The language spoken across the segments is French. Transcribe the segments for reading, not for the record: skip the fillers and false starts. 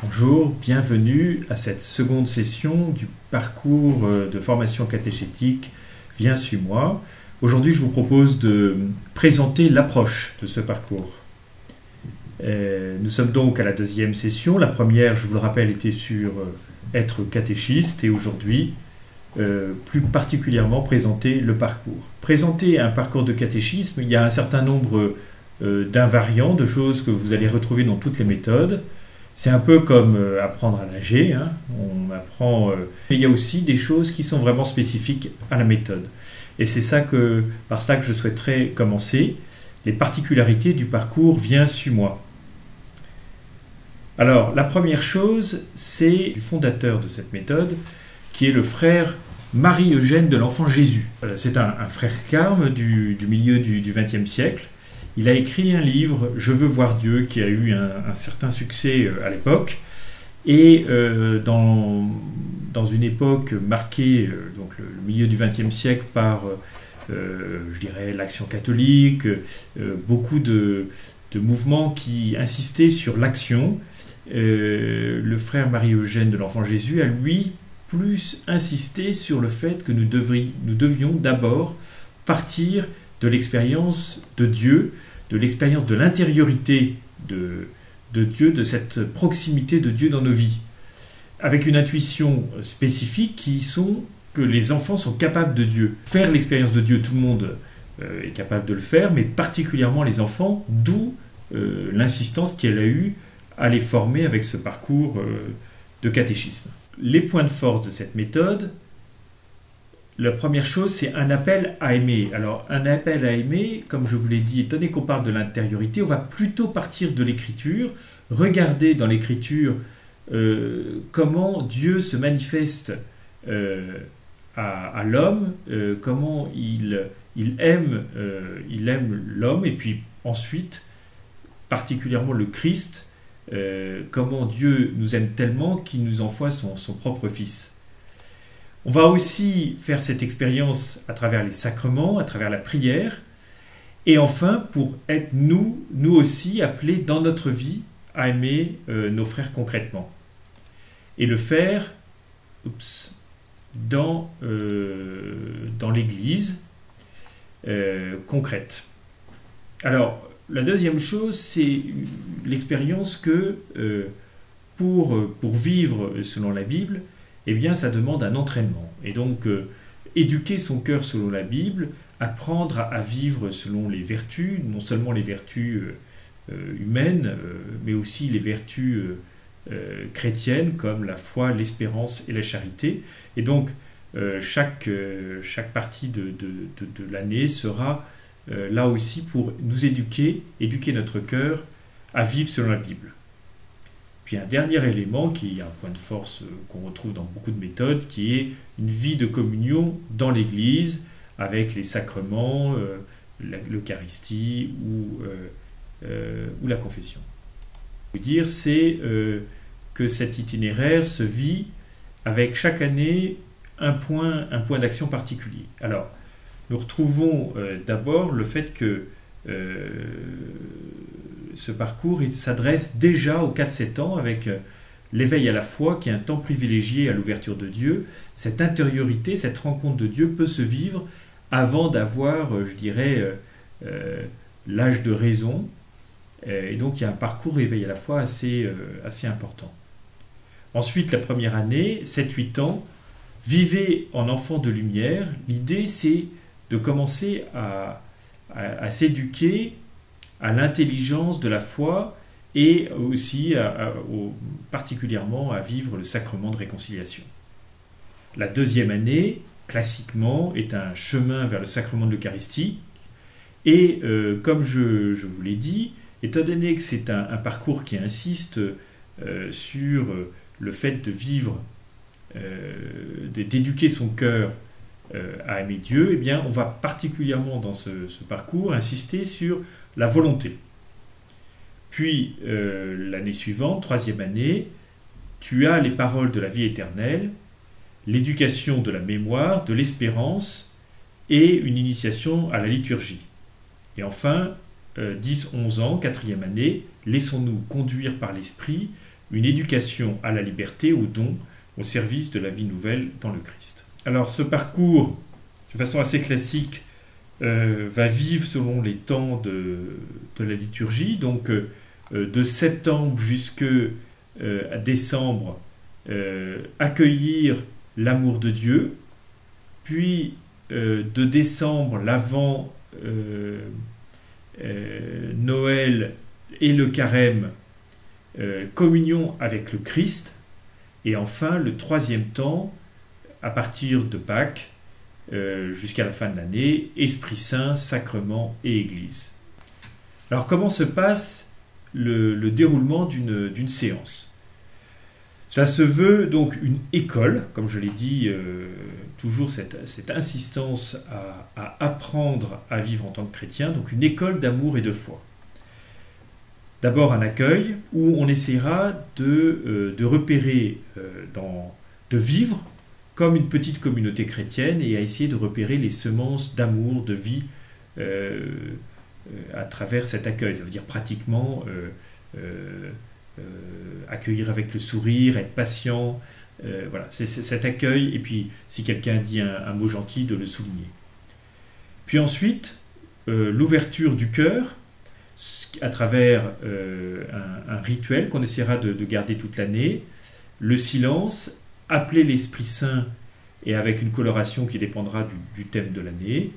Bonjour, bienvenue à cette seconde session du parcours de formation catéchétique Viens suis-moi. Aujourd'hui, je vous propose de présenter l'approche de ce parcours. Nous sommes donc à la deuxième session. La première, je vous le rappelle, était sur être catéchiste et aujourd'hui, plus particulièrement, présenter le parcours. Présenter un parcours de catéchisme, il y a un certain nombre d'invariants, de choses que vous allez retrouver dans toutes les méthodes. C'est un peu comme apprendre à nager, hein. On apprend. Mais il y a aussi des choses qui sont vraiment spécifiques à la méthode. Et c'est par cela que je souhaiterais commencer les particularités du parcours Viens suis-moi. Alors, la première chose, c'est du fondateur de cette méthode, qui est le frère Marie-Eugène de l'Enfant Jésus. C'est un frère carme du milieu du XXe siècle. Il a écrit un livre, Je veux voir Dieu, qui a eu un certain succès à l'époque. Et dans une époque marquée, donc le milieu du XXe siècle, par, je dirais, l'action catholique, beaucoup de mouvements qui insistaient sur l'action, le frère Marie-Eugène de l'Enfant Jésus a, lui, plus insisté sur le fait que nous devions d'abord partir de l'expérience de Dieu, de l'expérience de l'intériorité de Dieu, de cette proximité de Dieu dans nos vies, avec une intuition spécifique qui sont que les enfants sont capables de Dieu. Faire l'expérience de Dieu, tout le monde est capable de le faire, mais particulièrement les enfants, d'où l'insistance qu'elle a eue à les former avec ce parcours de catéchisme. Les points de force de cette méthode, la première chose, c'est un appel à aimer. Alors, un appel à aimer, comme je vous l'ai dit, étant donné qu'on parle de l'intériorité, on va plutôt partir de l'écriture, regarder dans l'écriture comment Dieu se manifeste à l'homme, comment il aime l'homme, et puis ensuite, particulièrement le Christ, comment Dieu nous aime tellement qu'il nous envoie son propre Fils. On va aussi faire cette expérience à travers les sacrements, à travers la prière, et enfin pour être nous aussi appelés dans notre vie à aimer nos frères concrètement. Et le faire dans l'Église concrète. Alors, la deuxième chose, c'est l'expérience que pour vivre selon la Bible, eh bien, ça demande un entraînement. Et donc, éduquer son cœur selon la Bible, apprendre à vivre selon les vertus, non seulement les vertus humaines, mais aussi les vertus chrétiennes, comme la foi, l'espérance et la charité. Et donc, chaque partie de l'année sera là aussi pour nous éduquer notre cœur à vivre selon la Bible. Puis un dernier élément qui est un point de force qu'on retrouve dans beaucoup de méthodes, qui est une vie de communion dans l'Église, avec les sacrements, l'Eucharistie ou la confession. Ce que je veux dire, c'est que cet itinéraire se vit avec chaque année un point d'action particulier. Alors, nous retrouvons d'abord le fait que ce parcours il s'adresse déjà aux 4-7 ans avec l'éveil à la foi qui est un temps privilégié à l'ouverture de Dieu. Cette intériorité, cette rencontre de Dieu peut se vivre avant d'avoir, je dirais, l'âge de raison. Et donc il y a un parcours éveil à la foi assez important. Ensuite, la première année, 7-8 ans, vivez en enfant de lumière. L'idée, c'est de commencer à s'éduquer à l'intelligence de la foi et aussi particulièrement à vivre le sacrement de réconciliation. La deuxième année, classiquement, est un chemin vers le sacrement de l'Eucharistie et comme je vous l'ai dit, étant donné que c'est un parcours qui insiste sur le fait de vivre, d'éduquer son cœur à aimer Dieu, eh bien, on va particulièrement dans ce parcours insister sur la volonté. Puis, l'année suivante, troisième année, tu as les paroles de la vie éternelle, l'éducation de la mémoire, de l'espérance et une initiation à la liturgie. Et enfin, 10-11 ans, quatrième année, laissons-nous conduire par l'Esprit, une éducation à la liberté, au don, au service de la vie nouvelle dans le Christ. Alors ce parcours, de façon assez classique, va vivre selon les temps de la liturgie, donc de septembre jusqu'à décembre, accueillir l'amour de Dieu, puis de décembre, l'Avent, Noël et le Carême, communion avec le Christ, et enfin le troisième temps, à partir de Pâques jusqu'à la fin de l'année, Esprit Saint, sacrement et Église. Alors comment se passe le déroulement d'une séance? Cela se veut donc une école, comme je l'ai dit, toujours cette insistance à apprendre à vivre en tant que chrétien, donc une école d'amour et de foi. D'abord un accueil où on essaiera de repérer, de vivre comme une petite communauté chrétienne et à essayer de repérer les semences d'amour, de vie à travers cet accueil. Ça veut dire pratiquement accueillir avec le sourire, être patient, voilà, c'est cet accueil, et puis si quelqu'un dit un mot gentil, de le souligner. Puis ensuite, l'ouverture du cœur, à travers un rituel qu'on essaiera de garder toute l'année, le silence, appeler l'Esprit Saint, et avec une coloration qui dépendra du thème de l'année.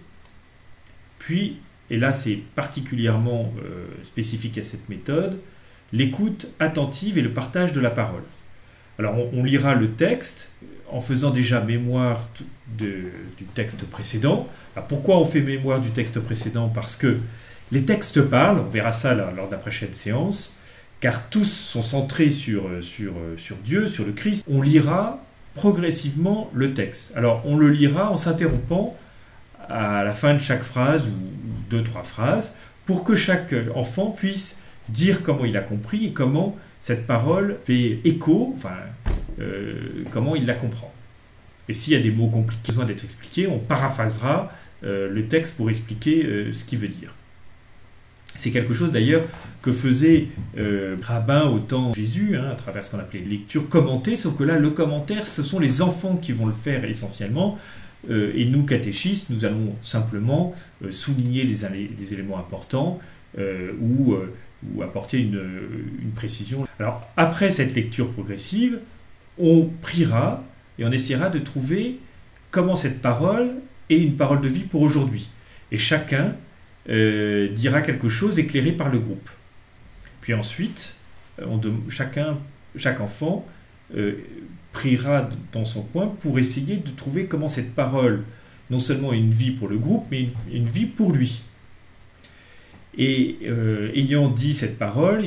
Puis, et là c'est particulièrement spécifique à cette méthode, l'écoute attentive et le partage de la parole. Alors on lira le texte en faisant déjà mémoire du texte précédent. Alors, pourquoi on fait mémoire du texte précédent? Parce que les textes parlent, on verra ça lors de la prochaine séance, car tous sont centrés sur Dieu, sur le Christ. On lira progressivement le texte. Alors on le lira en s'interrompant à la fin de chaque phrase ou 2-3 phrases pour que chaque enfant puisse dire comment il a compris et comment cette parole fait écho, comment il la comprend. Et s'il y a des mots compliqués qui ont besoin d'être expliqués, on paraphrasera le texte pour expliquer ce qu'il veut dire. C'est quelque chose d'ailleurs que faisait Rabbin au temps de Jésus, à travers ce qu'on appelait lecture commentée, sauf que là, le commentaire, ce sont les enfants qui vont le faire essentiellement, et nous, catéchistes, nous allons simplement souligner des éléments importants ou apporter une précision. Alors, après cette lecture progressive, on priera et on essaiera de trouver comment cette parole est une parole de vie pour aujourd'hui. Et chacun dira quelque chose éclairé par le groupe. Puis ensuite, chaque enfant priera dans son coin pour essayer de trouver comment cette parole, non seulement est une vie pour le groupe, mais une vie pour lui. Et ayant dit cette parole,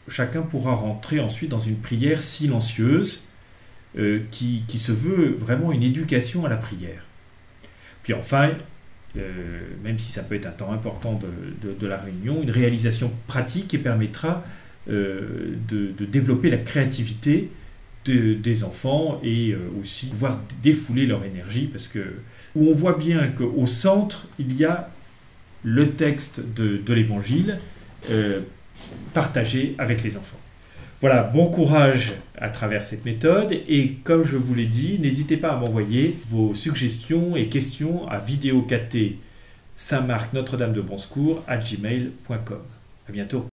chacun pourra rentrer ensuite dans une prière silencieuse qui se veut vraiment une éducation à la prière. Puis enfin, même si ça peut être un temps important de la réunion, une réalisation pratique qui permettra de développer la créativité des enfants et aussi pouvoir défouler leur énergie, parce que où on voit bien qu'au centre, il y a le texte de l'Évangile partagé avec les enfants. Voilà, bon courage à travers cette méthode, et comme je vous l'ai dit, n'hésitez pas à m'envoyer vos suggestions et questions à vidéocaté Saint-Marc Notre-Dame de Bonsecours @gmail.com. À bientôt.